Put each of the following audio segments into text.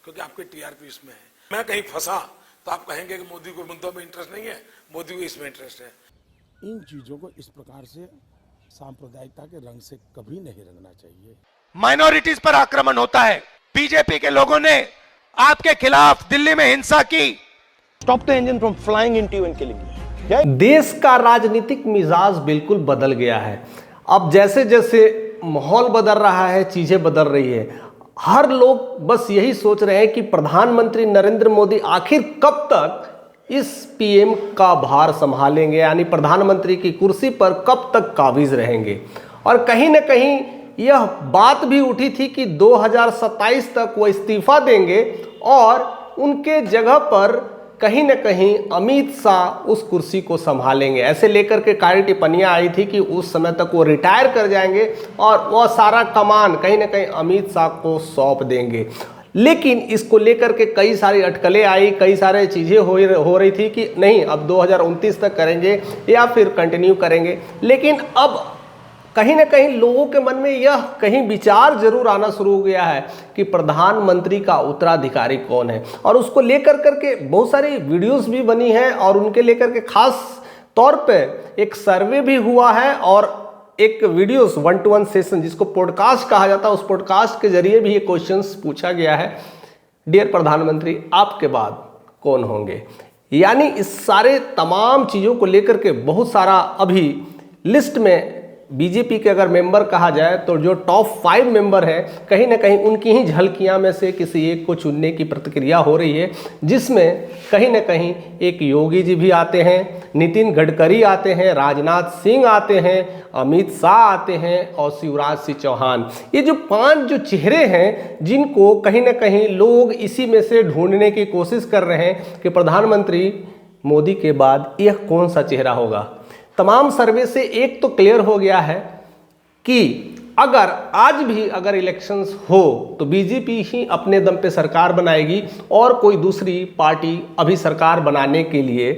क्योंकि आपकी टीआरपी इसमें है। मैं कहीं फंसा तो आप कहेंगे कि मोदी को मुद्दों में इंटरेस्ट नहीं है, मोदी को इसमें इंटरेस्ट है। इन चीजों को इस प्रकार से सांप्रदायिकता के रंग से कभी नहीं रंगना चाहिए। माइनॉरिटीज पर आक्रमण होता है। बीजेपी के लोगों ने आपके खिलाफ दिल्ली में हिंसा की। Stop the engine from flying into you and killing you. देश का राजनीतिक मिजाज बिल्कुल बदल गया है। अब जैसे जैसे माहौल बदल रहा है, चीजें बदल रही है, हर लोग बस यही सोच रहे हैं कि प्रधानमंत्री नरेंद्र मोदी आखिर कब तक इस पीएम का भार संभालेंगे, यानी प्रधानमंत्री की कुर्सी पर कब तक काबिज रहेंगे। और कहीं ना कहीं यह बात भी उठी थी कि 2027 तक वो इस्तीफा देंगे और उनके जगह पर कहीं न कहीं अमित शाह उस कुर्सी को संभालेंगे। ऐसे लेकर के कई टिप्पणियां आई थी कि उस समय तक वो रिटायर कर जाएंगे और वह सारा कमान कहीं न कहीं अमित शाह को सौंप देंगे। लेकिन इसको लेकर के कई सारी अटकलें आई, कई सारे चीज़ें हो रही थी कि नहीं अब 2029 तक करेंगे या फिर कंटिन्यू करेंगे। लेकिन अब कहीं ना कहीं लोगों के मन में यह कहीं विचार जरूर आना शुरू हो गया है कि प्रधानमंत्री का उत्तराधिकारी कौन है, और उसको लेकर करके बहुत सारी वीडियोस भी बनी हैं और उनके लेकर के खास तौर पे एक सर्वे भी हुआ है और एक वीडियोस 1-to-1 सेशन जिसको पॉडकास्ट कहा जाता है, उस पॉडकास्ट के जरिए भी ये क्वेश्चंस पूछा गया है, डियर प्रधानमंत्री आपके बाद कौन होंगे। यानी इस सारे तमाम चीज़ों को लेकर के बहुत सारा अभी लिस्ट में बीजेपी के अगर मेंबर कहा जाए तो जो टॉप 5 मेंबर हैं कहीं ना कहीं उनकी ही झलकियां में से किसी एक को चुनने की प्रतिक्रिया हो रही है, जिसमें कहीं ना कहीं एक योगी जी भी आते हैं, नितिन गडकरी आते हैं, राजनाथ सिंह आते हैं, अमित शाह आते हैं और शिवराज सिंह चौहान। ये जो 5 जो चेहरे हैं जिनको कहीं ना कहीं लोग इसी में से ढूंढने की कोशिश कर रहे हैं कि प्रधानमंत्री मोदी के बाद यह कौन सा चेहरा होगा। तमाम सर्वे से एक तो क्लियर हो गया है कि अगर आज भी अगर इलेक्शंस हो तो बीजेपी ही अपने दम पे सरकार बनाएगी और कोई दूसरी पार्टी अभी सरकार बनाने के लिए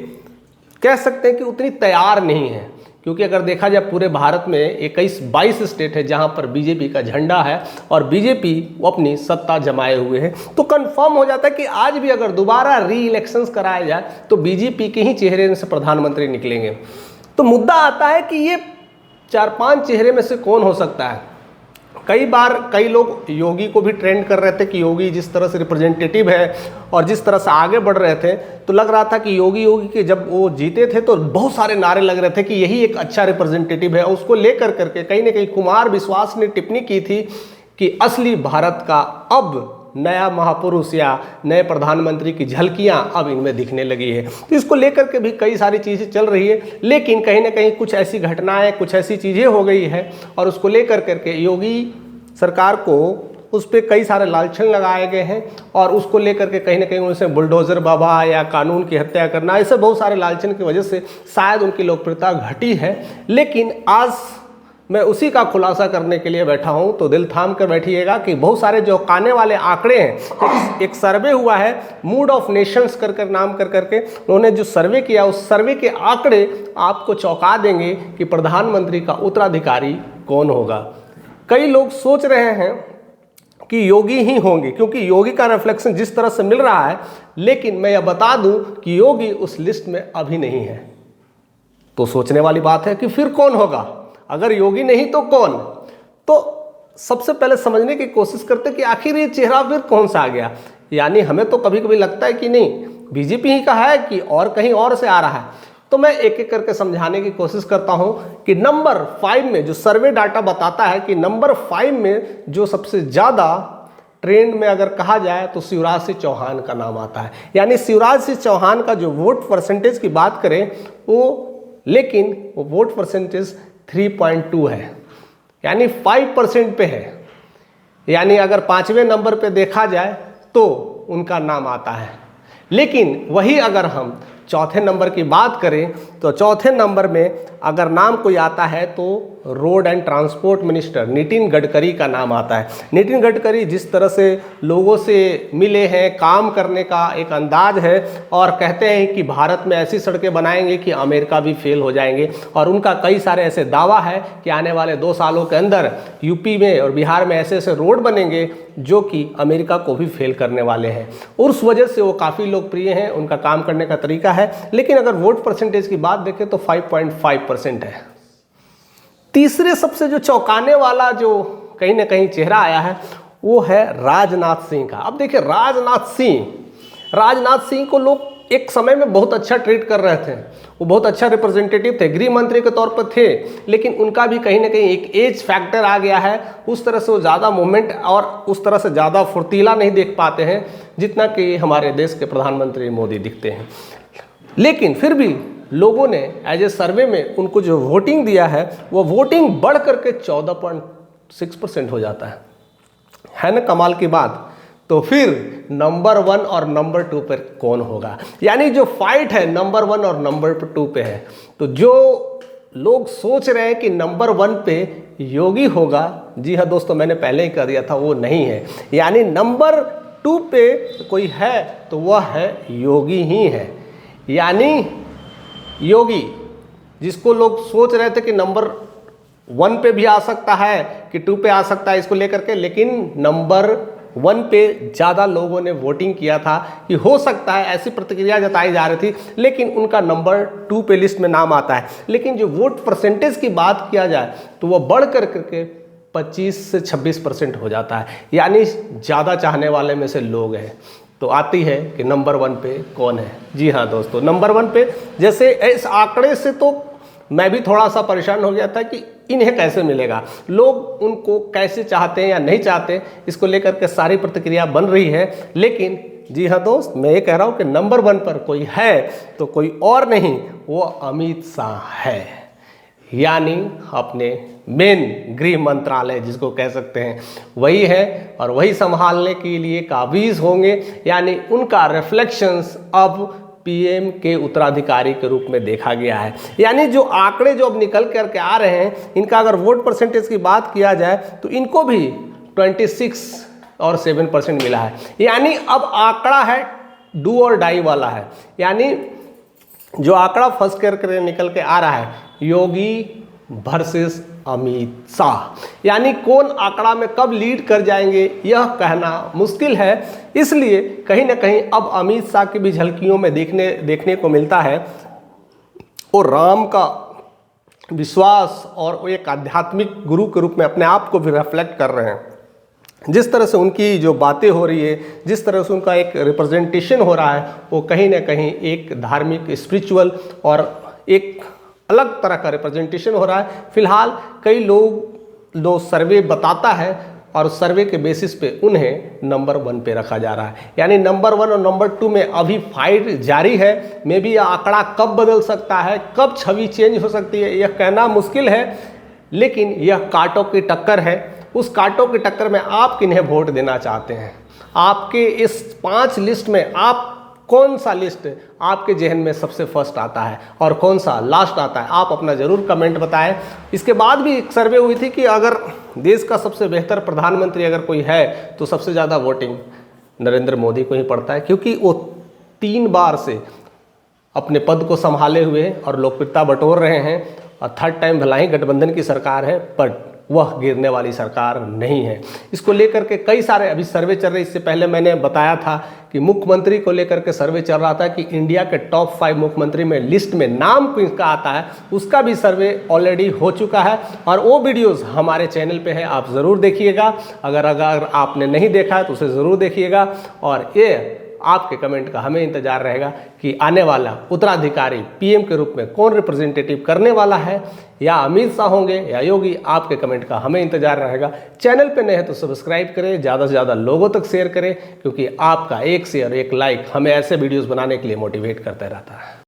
कह सकते हैं कि उतनी तैयार नहीं है। क्योंकि अगर देखा जाए पूरे भारत में 21-22 स्टेट है जहां पर बीजेपी का झंडा है और बीजेपी वो अपनी सत्ता जमाए हुए है, तो कंफर्म हो जाता है कि आज भी अगर दोबारा री इलेक्शंस कराया जाए तो बीजेपी के ही चेहरे से प्रधानमंत्री निकलेंगे। तो मुद्दा आता है कि ये 4-5 चेहरे में से कौन हो सकता है। कई बार कई लोग योगी को भी ट्रेंड कर रहे थे कि योगी जिस तरह से रिप्रेजेंटेटिव है और जिस तरह से आगे बढ़ रहे थे तो लग रहा था कि योगी के जब वो जीते थे तो बहुत सारे नारे लग रहे थे कि यही एक अच्छा रिप्रेजेंटेटिव है। उसको लेकर करके कहीं ना कहीं कुमार विश्वास ने टिप्पणी की थी कि असली भारत का अब नया महापुरुष या नए प्रधानमंत्री की झलकियां अब इनमें दिखने लगी है। तो इसको लेकर के भी कई सारी चीज़ें चल रही है, लेकिन कहीं ना कहीं कुछ ऐसी घटनाएं, कुछ ऐसी चीज़ें हो गई है और उसको लेकर करके योगी सरकार को उस पर कई सारे लांछन लगाए गए हैं और उसको लेकर के कहीं ना कहीं उनसे बुलडोजर बाबा या कानून की हत्या करना, ऐसे बहुत सारे लांछन की वजह से शायद उनकी लोकप्रियता घटी है। लेकिन आज मैं उसी का खुलासा करने के लिए बैठा हूं, तो दिल थाम कर बैठिएगा कि बहुत सारे जो आने वाले आंकड़े हैं, एक सर्वे हुआ है मूड ऑफ नेशंस कर नाम कर करके उन्होंने जो सर्वे किया, उस सर्वे के आंकड़े आपको चौंका देंगे कि प्रधानमंत्री का उत्तराधिकारी कौन होगा। कई लोग सोच रहे हैं कि योगी ही होंगे क्योंकि योगी का रिफ्लेक्शन जिस तरह से मिल रहा है, लेकिन मैं यह बता दूं कि योगी उस लिस्ट में अभी नहीं है। तो सोचने वाली बात है कि फिर कौन होगा, अगर योगी नहीं तो कौन। तो सबसे पहले समझने की कोशिश करते कि आखिर ये चेहरा फिर कौन सा आ गया। यानी हमें तो कभी कभी लगता है कि नहीं बीजेपी ही का है कि और कहीं और से आ रहा है। तो मैं एक एक करके समझाने की कोशिश करता हूं कि नंबर 5 में जो सर्वे डाटा बताता है कि नंबर 5 में जो सबसे ज़्यादा ट्रेंड में अगर कहा जाए तो शिवराज सिंह चौहान का नाम आता है। यानी शिवराज सिंह चौहान का जो वोट परसेंटेज की बात करें लेकिन वो वोट परसेंटेज 3.2 है, यानी 5% पे है। यानी अगर 5वें नंबर पे देखा जाए तो उनका नाम आता है। लेकिन वही अगर हम चौथे नंबर की बात करें तो चौथे नंबर में अगर नाम कोई आता है तो road and transport minister Nitin Gadkari का नाम आता है। नितिन गडकरी जिस तरह से लोगों से मिले हैं, काम करने का एक अंदाज है और कहते हैं कि भारत में ऐसी सड़कें बनाएंगे कि अमेरिका भी फेल हो जाएंगे, और उनका कई सारे ऐसे दावा है कि आने वाले 2 सालों के अंदर यूपी में और बिहार में ऐसे ऐसे रोड बनेंगे जो कि अमेरिका को भी फेल करने वाले हैं। उस वजह से वो काफ़ी लोकप्रिय हैं, उनका काम करने का तरीका है। लेकिन अगर वोट परसेंटेज की बात देखें तो 5.5% है। तीसरे सबसे जो चौंकाने वाला जो कहीं ना कहीं चेहरा आया है वो है राजनाथ सिंह का। अब देखिए राजनाथ सिंह को लोग एक समय में बहुत अच्छा ट्रीट कर रहे थे, वो बहुत अच्छा रिप्रेजेंटेटिव थे, गृह मंत्री के तौर पर थे, लेकिन उनका भी कहीं ना कहीं एक एज फैक्टर आ गया है। उस तरह से वो ज़्यादा मूवमेंट और उस तरह से ज़्यादा फुर्तीला नहीं देख पाते हैं जितना कि हमारे देश के प्रधानमंत्री मोदी दिखते हैं। लेकिन फिर भी लोगों ने एज ए सर्वे में उनको जो वोटिंग दिया है वो वोटिंग बढ़ करके 14.6% हो जाता है ना कमाल की बात। तो फिर नंबर 1 और नंबर 2 पर कौन होगा, यानी जो फाइट है नंबर 1 और नंबर 2 पे है। तो जो लोग सोच रहे हैं कि नंबर 1 पे योगी होगा, जी हाँ दोस्तों, मैंने पहले ही कह दिया था वो नहीं है। यानी नंबर 2 पे कोई है तो वह है योगी ही है। यानी योगी जिसको लोग सोच रहे थे कि नंबर 1 पे भी आ सकता है कि 2 पे आ सकता है इसको लेकर के, लेकिन नंबर 1 पे ज़्यादा लोगों ने वोटिंग किया था कि हो सकता है, ऐसी प्रतिक्रिया जताई जा रही थी, लेकिन उनका नंबर 2 पे लिस्ट में नाम आता है। लेकिन जो वोट परसेंटेज की बात किया जाए तो वह बढ़ करके 25 से 26% हो जाता है, यानी ज़्यादा चाहने वाले में से लोग हैं। तो आती है कि नंबर 1 पे कौन है। जी हाँ दोस्तों, नंबर 1 पे जैसे इस आंकड़े से तो मैं भी थोड़ा सा परेशान हो गया था कि इन्हें कैसे मिलेगा, लोग उनको कैसे चाहते हैं या नहीं चाहते, इसको लेकर के सारी प्रतिक्रिया बन रही है। लेकिन जी हाँ दोस्त, मैं ये कह रहा हूँ कि नंबर 1 पर कोई है तो कोई और नहीं, वो अमित शाह है, यानी अपने मेन गृह मंत्रालय जिसको कह सकते हैं वही है, और वही संभालने के लिए काबिज होंगे। यानी उनका रिफ्लेक्शंस अब पीएम के उत्तराधिकारी के रूप में देखा गया है। यानी जो आंकड़े जो अब निकल करके आ रहे हैं, इनका अगर वोट परसेंटेज की बात किया जाए तो इनको भी 26 और 7% मिला है। यानी अब आंकड़ा है डू और डाई वाला है। यानी जो आंकड़ा फर्स्ट करके निकल के आ रहा है, योगी वर्सेस अमित शाह, यानी कौन आंकड़ा में कब लीड कर जाएंगे यह कहना मुश्किल है। इसलिए कहीं ना कहीं अब अमित शाह की भी झलकियों में देखने को मिलता है, और राम का विश्वास और वो एक आध्यात्मिक गुरु के रूप में अपने आप को भी रिफ्लेक्ट कर रहे हैं। जिस तरह से उनकी जो बातें हो रही है, जिस तरह से उनका एक रिप्रेजेंटेशन हो रहा है, वो कहीं ना कहीं एक धार्मिक, स्पिरिचुअल और एक अलग तरह का रिप्रेजेंटेशन हो रहा है। फिलहाल कई लोग सर्वे बताता है और सर्वे के बेसिस पे उन्हें नंबर 1 पे रखा जा रहा है। यानी नंबर 1 और नंबर 2 में अभी फाइट जारी है। मे बी यह आंकड़ा कब बदल सकता है, कब छवि चेंज हो सकती है, यह कहना मुश्किल है, लेकिन यह कांटों की टक्कर है। उस कांटों की टक्कर में आप किन्हें वोट देना चाहते हैं? आपके इस 5 लिस्ट में आप कौन सा लिस्ट आपके जहन में सबसे फर्स्ट आता है और कौन सा लास्ट आता है? आप अपना ज़रूर कमेंट बताएं। इसके बाद भी एक सर्वे हुई थी कि अगर देश का सबसे बेहतर प्रधानमंत्री अगर कोई है तो सबसे ज़्यादा वोटिंग नरेंद्र मोदी को ही पड़ता है, क्योंकि वो 3 बार से अपने पद को संभाले हुए और लोकप्रियता बटोर रहे हैं, और 3rd टाइम भला ही गठबंधन की सरकार है पर वह गिरने वाली सरकार नहीं है। इसको लेकर के कई सारे अभी सर्वे चल रहे। इससे पहले मैंने बताया था कि मुख्यमंत्री को लेकर के सर्वे चल रहा था कि इंडिया के टॉप 5 मुख्यमंत्री में लिस्ट में नाम किसका आता है, उसका भी सर्वे ऑलरेडी हो चुका है, और वो वीडियोस हमारे चैनल पे है, आप ज़रूर देखिएगा। अगर आपने नहीं देखा है तो उसे ज़रूर देखिएगा, और ये आपके कमेंट का हमें इंतजार रहेगा कि आने वाला उत्तराधिकारी पीएम के रूप में कौन रिप्रेजेंटेटिव करने वाला है, या अमित शाह होंगे या योगी। आपके कमेंट का हमें इंतजार रहेगा। चैनल पे नए हैं तो सब्सक्राइब करें, ज़्यादा से ज़्यादा लोगों तक शेयर करें, क्योंकि आपका एक शेयर, एक लाइक हमें ऐसे वीडियोस बनाने के लिए मोटिवेट करता रहता है।